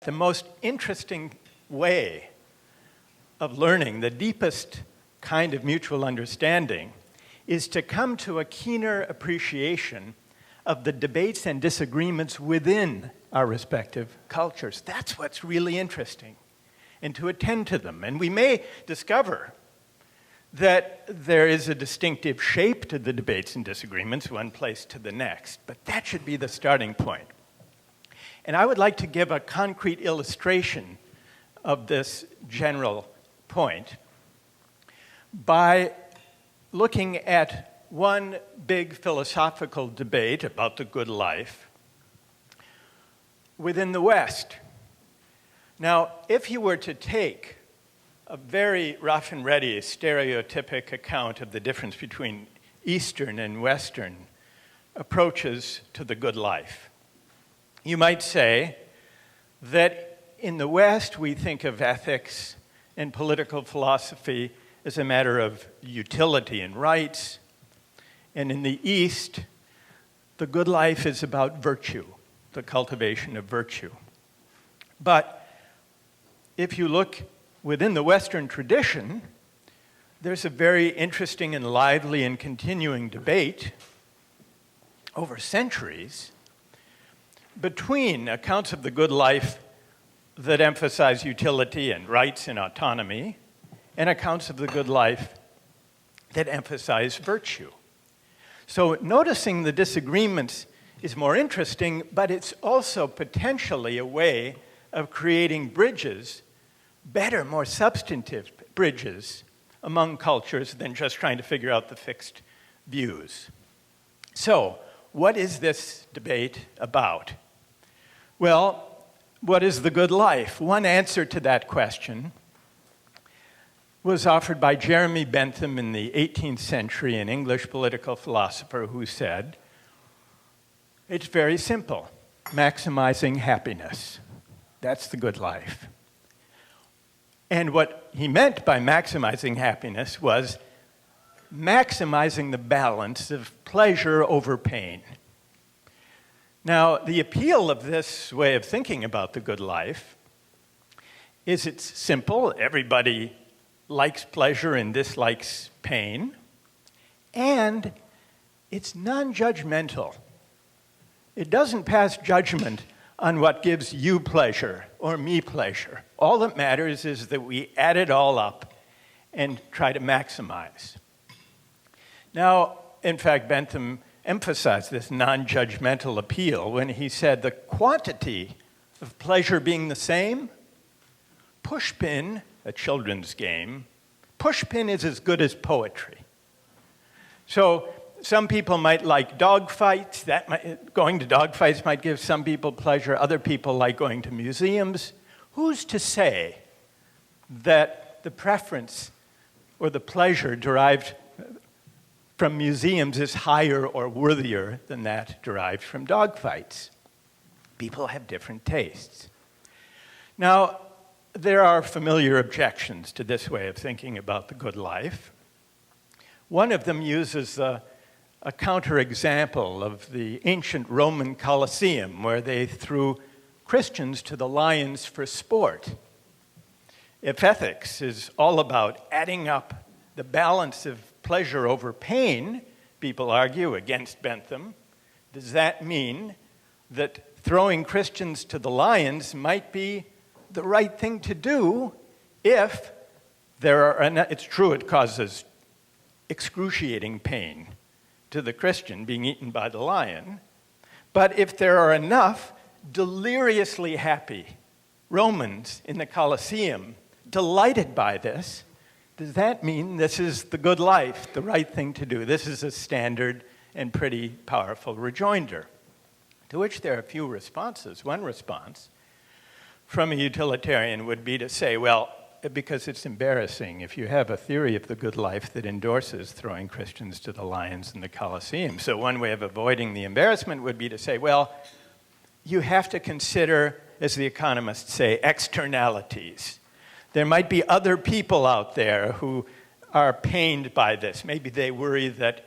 The most interesting way of learning, the deepest kind of mutual understanding, is to come to a keener appreciation of the debates and disagreements within our respective cultures. That's what's really interesting, and to attend to them. And we may discover that there is a distinctive shape to the debates and disagreements, one place to the next, but that should be the starting point. And I would like to give a concrete illustration of this general point by looking at one big philosophical debate about the good life within the West. Now, if you were to take a very rough and ready stereotypic account of the difference between Eastern and Western approaches to the good life, you might say that in the West we think of ethics and political philosophy as a matter of utility and rights, and in the East, the good life is about virtue, the cultivation of virtue. But if you look within the Western tradition, there's a very interesting and lively and continuing debate over centuries between accounts of the good life that emphasize utility and rights and autonomy and accounts of the good life that emphasize virtue. So noticing the disagreements is more interesting, but it's also potentially a way of creating bridges, better, more substantive bridges among cultures than just trying to figure out the fixed views. So, what is this debate about? Well, what is the good life? One answer to that question was offered by Jeremy Bentham in the 18th century, an English political philosopher who said, it's very simple, maximizing happiness. That's the good life. And what he meant by maximizing happiness was maximizing the balance of pleasure over pain. Now, the appeal of this way of thinking about the good life is it's simple. Everybody likes pleasure and dislikes pain. And it's non-judgmental. It doesn't pass judgment on what gives you pleasure or me pleasure. All that matters is that we add it all up and try to maximize. Now, in fact, Bentham emphasized this non-judgmental appeal when he said the quantity of pleasure being the same, pushpin, a children's game, pushpin is as good as poetry. So some people might like dogfights. Going to dogfights might give some people pleasure. Other people like going to museums. Who's to say that the preference or the pleasure derived from museums is higher or worthier than that derived from dogfights? People have different tastes. Now, there are familiar objections to this way of thinking about the good life. One of them uses a counterexample of the ancient Roman Colosseum, where they threw Christians to the lions for sport. If ethics is all about adding up the balance of pleasure over pain, people argue against Bentham, does that mean that throwing Christians to the lions might be the right thing to do if it's true it causes excruciating pain to the Christian being eaten by the lion, but if there are enough deliriously happy Romans in the Colosseum delighted by this, does that mean this is the good life, the right thing to do? This is a standard and pretty powerful rejoinder, to which there are a few responses. One response from a utilitarian would be to say, well, because it's embarrassing if you have a theory of the good life that endorses throwing Christians to the lions in the Colosseum. So one way of avoiding the embarrassment would be to say, well, you have to consider, as the economists say, externalities. There might be other people out there who are pained by this. Maybe they worry that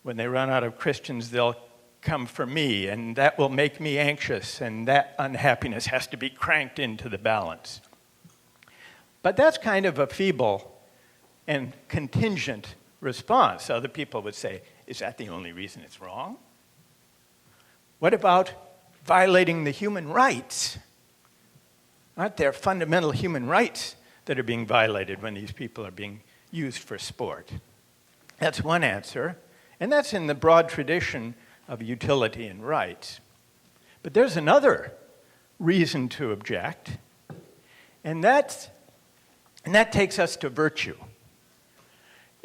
when they run out of Christians, they'll come for me, and that will make me anxious, and that unhappiness has to be cranked into the balance. But that's kind of a feeble and contingent response. Other people would say, is that the only reason it's wrong? What about violating the human rights? Aren't there fundamental human rights that are being violated when these people are being used for sport? That's one answer, and that's in the broad tradition of utilitarian rights. But there's another reason to object, and that takes us to virtue.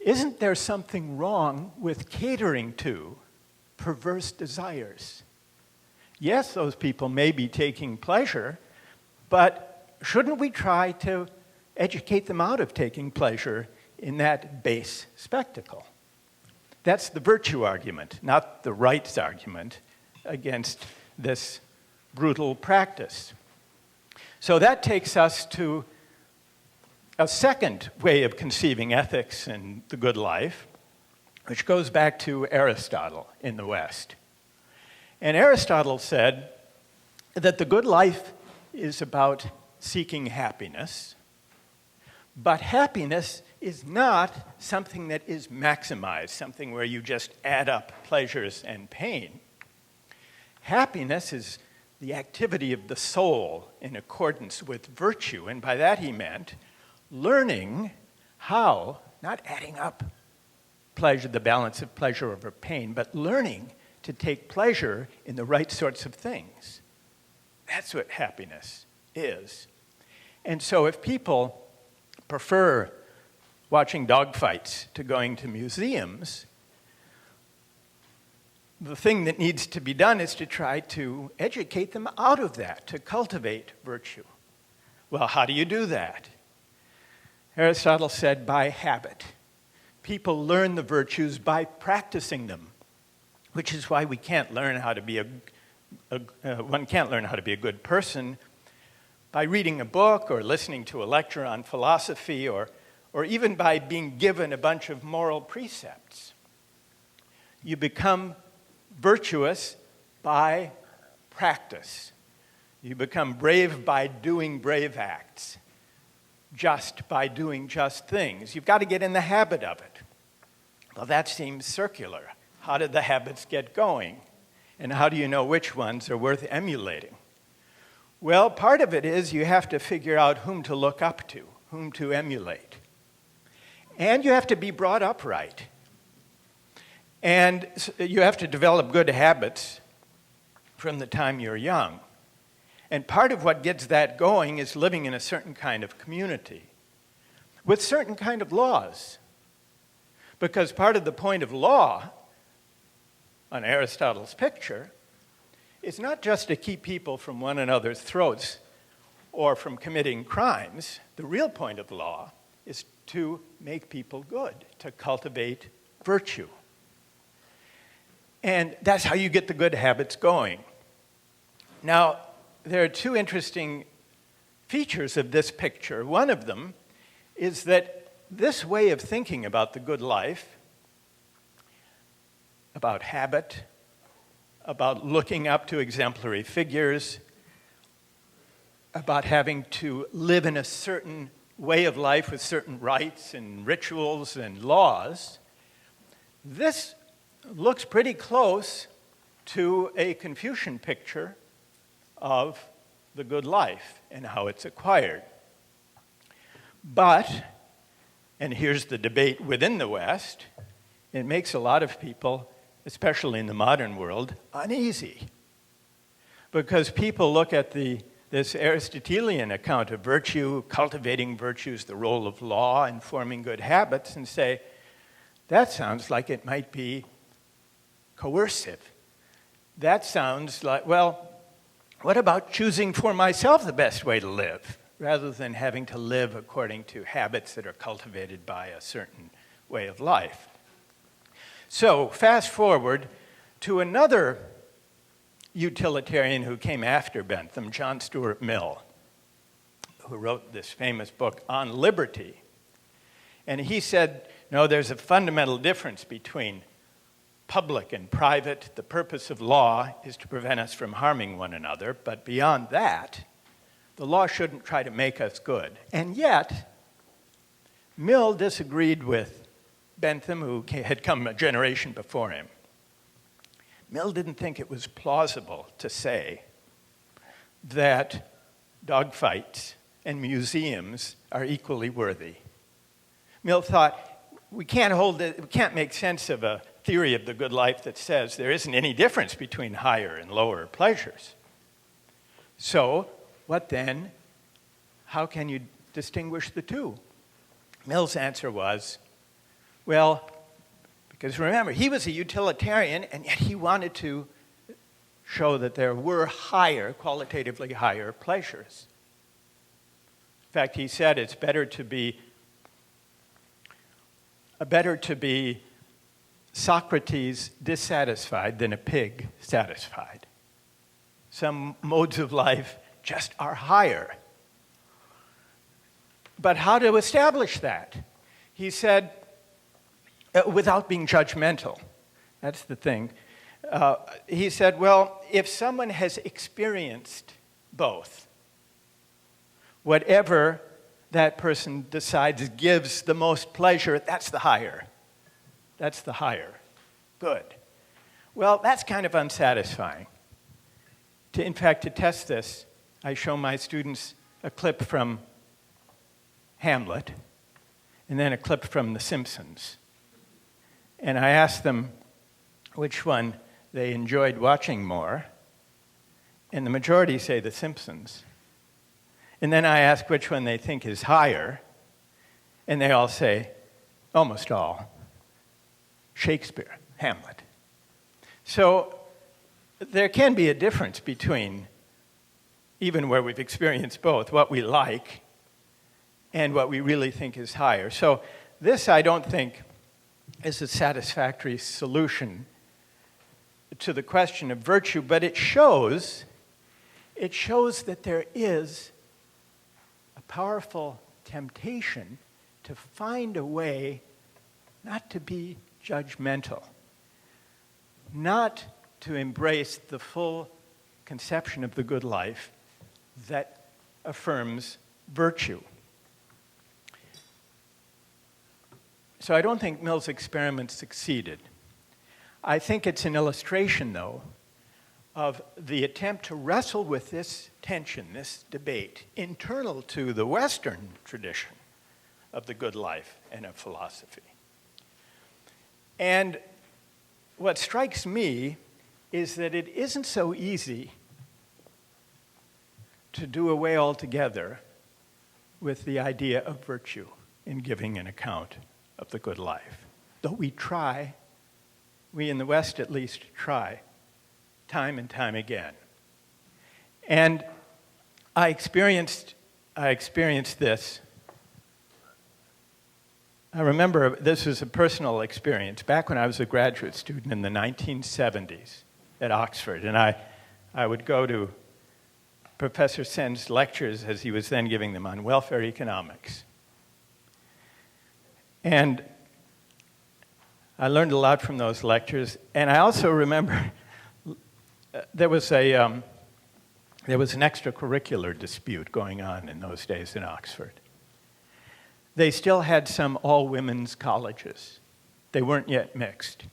Isn't there something wrong with catering to perverse desires? Yes, those people may be taking pleasure, but shouldn't we try to educate them out of taking pleasure in that base spectacle? That's the virtue argument, not the rights argument against this brutal practice. So that takes us to a second way of conceiving ethics and the good life, which goes back to Aristotle in the West. And Aristotle said that the good life is about seeking happiness, but happiness is not something that is maximized, something where you just add up pleasures and pain. Happiness is the activity of the soul in accordance with virtue, and by that he meant learning how, not adding up pleasure, the balance of pleasure over pain, but learning to take pleasure in the right sorts of things. That's what happiness is. And so if people prefer watching dogfights to going to museums, the thing that needs to be done is to try to educate them out of that, to cultivate virtue. Well, how do you do that? Aristotle said by habit. People learn the virtues by practicing them, which is why we can't learn how to be one can't learn how to be a good person by reading a book or listening to a lecture on philosophy or even by being given a bunch of moral precepts. You become virtuous by practice. You become brave by doing brave acts, just by doing just things. You've got to get in the habit of it. Well, that seems circular. How did the habits get going? And how do you know which ones are worth emulating? Well, part of it is you have to figure out whom to look up to, whom to emulate. And you have to be brought up right. And you have to develop good habits from the time you're young. And part of what gets that going is living in a certain kind of community with certain kind of laws. Because part of the point of law, on Aristotle's picture, is not just to keep people from one another's throats or from committing crimes. The real point of law is to make people good, to cultivate virtue. And that's how you get the good habits going. Now, there are two interesting features of this picture. One of them is that this way of thinking about the good life, about habit, about looking up to exemplary figures, about having to live in a certain way of life with certain rites and rituals and laws, this looks pretty close to a Confucian picture of the good life and how it's acquired. But, and here's the debate within the West, it makes a lot of people, especially in the modern world, uneasy. Because people look at this Aristotelian account of virtue, cultivating virtues, the role of law in forming good habits, and say, that sounds like it might be coercive. That sounds like, well, what about choosing for myself the best way to live, rather than having to live according to habits that are cultivated by a certain way of life? So, fast forward to another utilitarian who came after Bentham, John Stuart Mill, who wrote this famous book on liberty. And he said, no, there's a fundamental difference between public and private. The purpose of law is to prevent us from harming one another, but beyond that, the law shouldn't try to make us good. And yet, Mill disagreed with Bentham, who had come a generation before him. Mill didn't think it was plausible to say that dogfights and museums are equally worthy. Mill thought, we can't make sense of a theory of the good life that says there isn't any difference between higher and lower pleasures. So, what then? How can you distinguish the two? Mill's answer was, well, because remember, he was a utilitarian, and yet he wanted to show that there were higher, qualitatively higher pleasures. In fact, he said it's better to be Socrates dissatisfied than a pig satisfied. Some modes of life just are higher. But how to establish that? He said, without being judgmental. That's the thing. He said, well, if someone has experienced both, whatever that person decides gives the most pleasure, that's the higher. That's the higher. Good. Well, that's kind of unsatisfying. In fact, to test this, I show my students a clip from Hamlet and then a clip from The Simpsons. And I asked them which one they enjoyed watching more, and the majority say The Simpsons. And then I ask which one they think is higher, and they all say, almost all, Shakespeare, Hamlet. So there can be a difference between, even where we've experienced both, what we like and what we really think is higher. So this, I don't think, is a satisfactory solution to the question of virtue, but it shows that there is a powerful temptation to find a way not to be judgmental, not to embrace the full conception of the good life that affirms virtue. So I don't think Mill's experiment succeeded. I think it's an illustration, though, of the attempt to wrestle with this tension, this debate, internal to the Western tradition of the good life and of philosophy. And what strikes me is that it isn't so easy to do away altogether with the idea of virtue in giving an account of the good life. Though we try, we in the West at least try, time and time again. And I experienced this. I remember this was a personal experience back when I was a graduate student in the 1970s at Oxford, and I would go to Professor Sen's lectures as he was then giving them on welfare economics. And I learned a lot from those lectures, and I also remember there was an extracurricular dispute going on in those days in Oxford. They still had some all-women's colleges. They weren't yet mixed.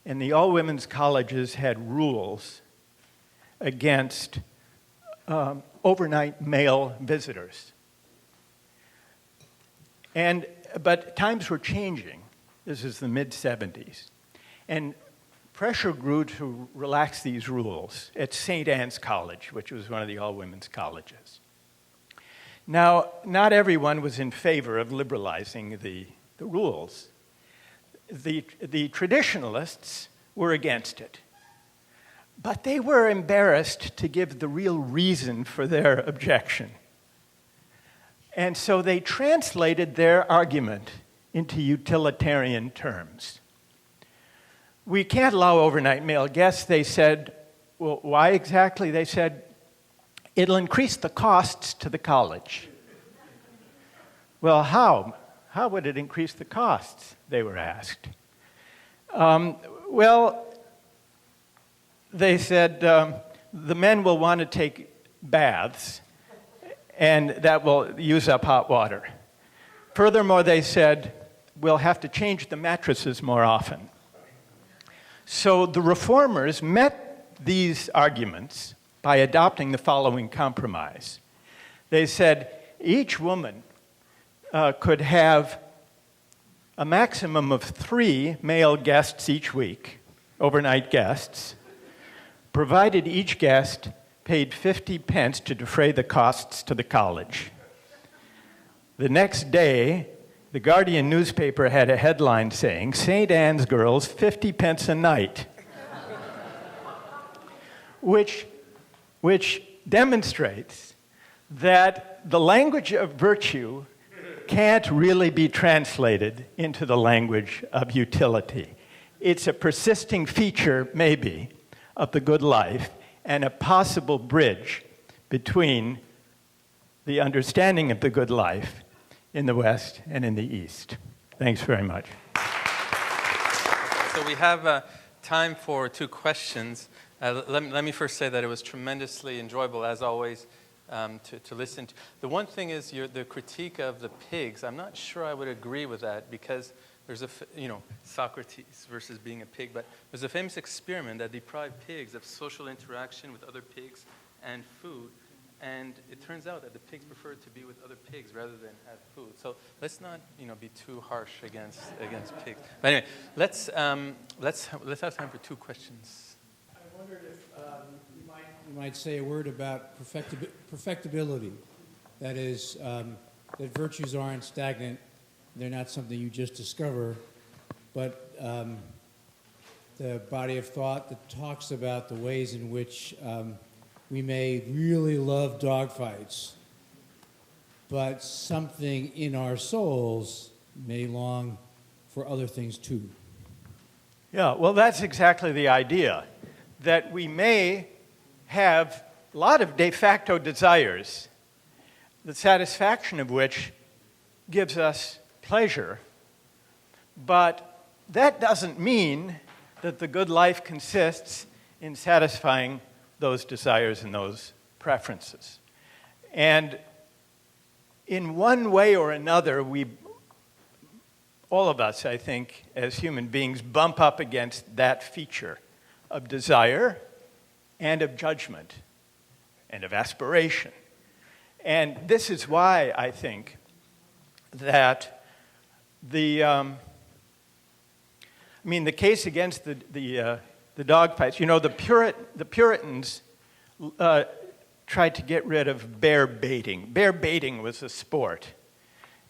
And the all-women's colleges had rules against overnight male visitors. But times were changing. This is the mid-'70s. And pressure grew to relax these rules at St. Anne's College, which was one of the all-women's colleges. Now, not everyone was in favor of liberalizing the rules. The traditionalists were against it. But they were embarrassed to give the real reason for their objection. And so they translated their argument into utilitarian terms. We can't allow overnight male guests, they said. Well, why exactly? They said, it'll increase the costs to the college. Well, how? How would it increase the costs, they were asked. Well, they said the men will want to take baths, and that will use up hot water. Furthermore, they said, we'll have to change the mattresses more often. So the reformers met these arguments by adopting the following compromise. They said each woman could have a maximum of 3 male guests each week, overnight guests, provided each guest paid 50 pence to defray the costs to the college. The next day, the Guardian newspaper had a headline saying, St. Anne's girls, 50 pence a night, which demonstrates that the language of virtue can't really be translated into the language of utility. It's a persisting feature, maybe, of the good life and a possible bridge between the understanding of the good life in the West and in the East. Thanks very much. So we have time for 2 questions. Let me first say that it was tremendously enjoyable, as always, to listen to. The one thing is the critique of the pigs. I'm not sure I would agree with that, because there's Socrates versus being a pig, but there's a famous experiment that deprived pigs of social interaction with other pigs and food, and it turns out that the pigs preferred to be with other pigs rather than have food. So let's not be too harsh against pigs. But anyway, let's have time for 2 questions. I wondered if you might say a word about perfectibility. That is, that virtues aren't stagnant. They're not something you just discover, but the body of thought that talks about the ways in which we may really love dogfights, but something in our souls may long for other things too. Yeah, well, that's exactly the idea, that we may have a lot of de facto desires, the satisfaction of which gives us pleasure, but that doesn't mean that the good life consists in satisfying those desires and those preferences. And in one way or another, all of us, I think, as human beings, bump up against that feature of desire and of judgment and of aspiration. And this is why I think that the case against the dog fights, the Puritans tried to get rid of bear baiting. Bear baiting was a sport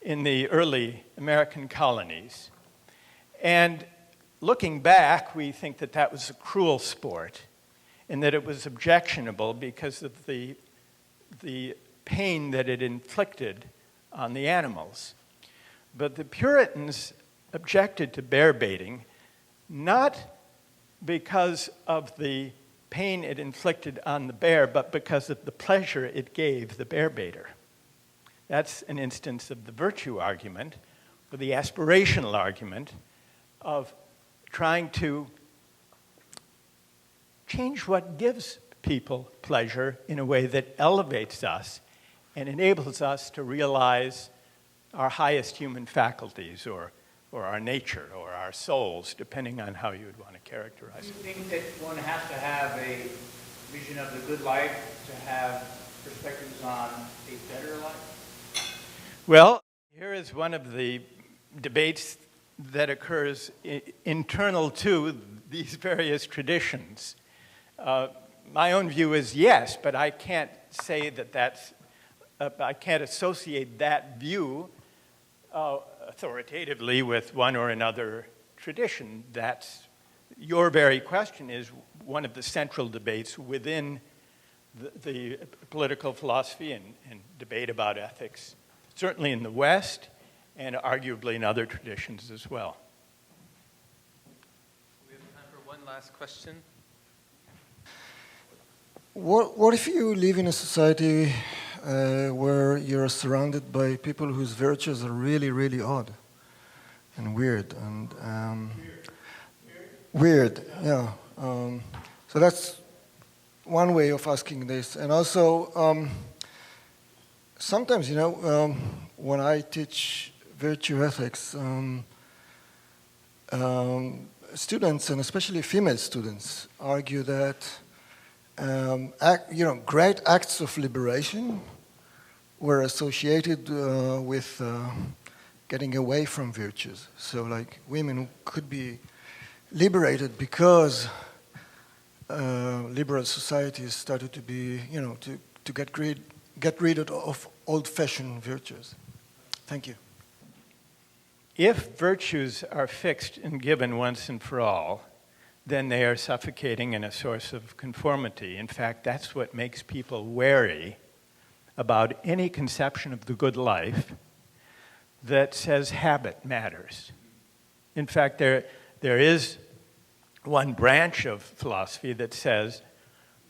in the early American colonies. And looking back, we think that that was a cruel sport and that it was objectionable because of the pain that it inflicted on the animals. But the Puritans objected to bear baiting not because of the pain it inflicted on the bear, but because of the pleasure it gave the bear baiter. That's an instance of the virtue argument, or the aspirational argument of trying to change what gives people pleasure in a way that elevates us and enables us to realize our highest human faculties, or our nature, or our souls, depending on how you would want to characterize it. Do you think that one has to have a vision of the good life to have perspectives on a better life? Well, here is one of the debates that occurs internal to these various traditions. My own view is yes, but I can't say that I can't associate that view authoritatively with one or another tradition. Your very question is one of the central debates within the political philosophy and debate about ethics, certainly in the West and arguably in other traditions as well. We have time for one last question. What if you live in a society where you're surrounded by people whose virtues are really, really odd and weird? And weird. Yeah. So that's one way of asking this. And also, sometimes, when I teach virtue ethics, students, and especially female students, argue that great acts of liberation were associated with getting away from virtues. So, like, women could be liberated because liberal societies started to be, to get rid of old-fashioned virtues. Thank you. If virtues are fixed and given once and for all, then they are suffocating and a source of conformity. In fact, that's what makes people wary about any conception of the good life that says habit matters. In fact, there is one branch of philosophy that says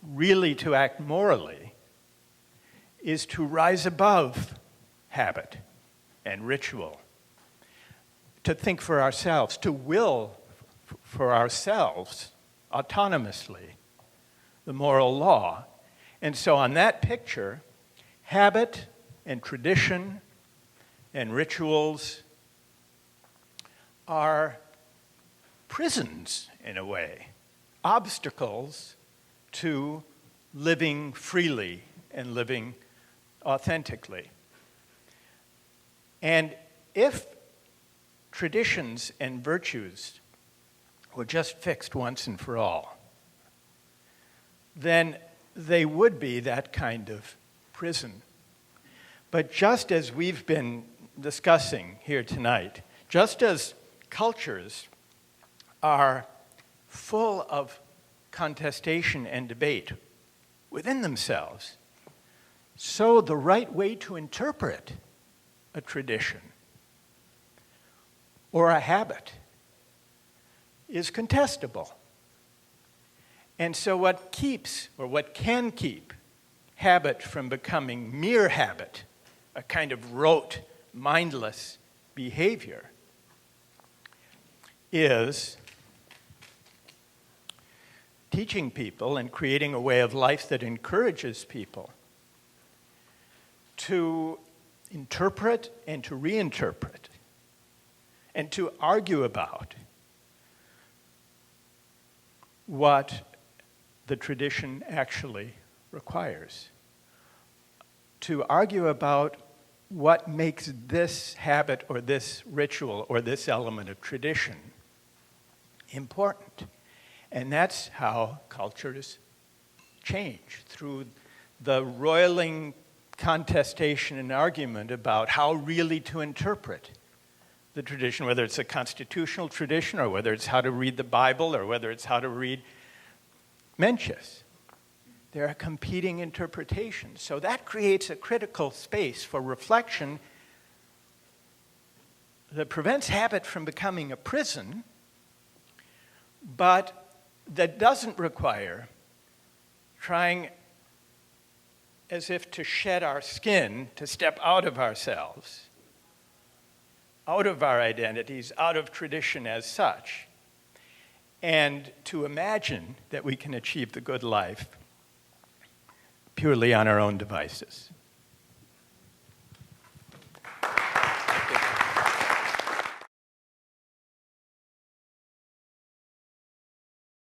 really to act morally is to rise above habit and ritual, to think for ourselves, to will for ourselves autonomously the moral law. And so on that picture, habit and tradition and rituals are prisons, in a way, obstacles to living freely and living authentically. And if traditions and virtues were just fixed once and for all, then they would be that kind of prison. But just as we've been discussing here tonight, just as cultures are full of contestation and debate within themselves, so the right way to interpret a tradition or a habit is contestable. And so what keeps, or what can keep, habit from becoming mere habit, a kind of rote, mindless behavior, is teaching people and creating a way of life that encourages people to interpret and to reinterpret and to argue about what the tradition actually requires, to argue about what makes this habit or this ritual or this element of tradition important. And that's how cultures change, through the roiling contestation and argument about how really to interpret the tradition, whether it's a constitutional tradition or whether it's how to read the Bible or whether it's how to read Mencius. There are competing interpretations. So that creates a critical space for reflection that prevents habit from becoming a prison, but that doesn't require trying as if to shed our skin, to step out of ourselves, out of our identities, out of tradition as such, and to imagine that we can achieve the good life purely on our own devices.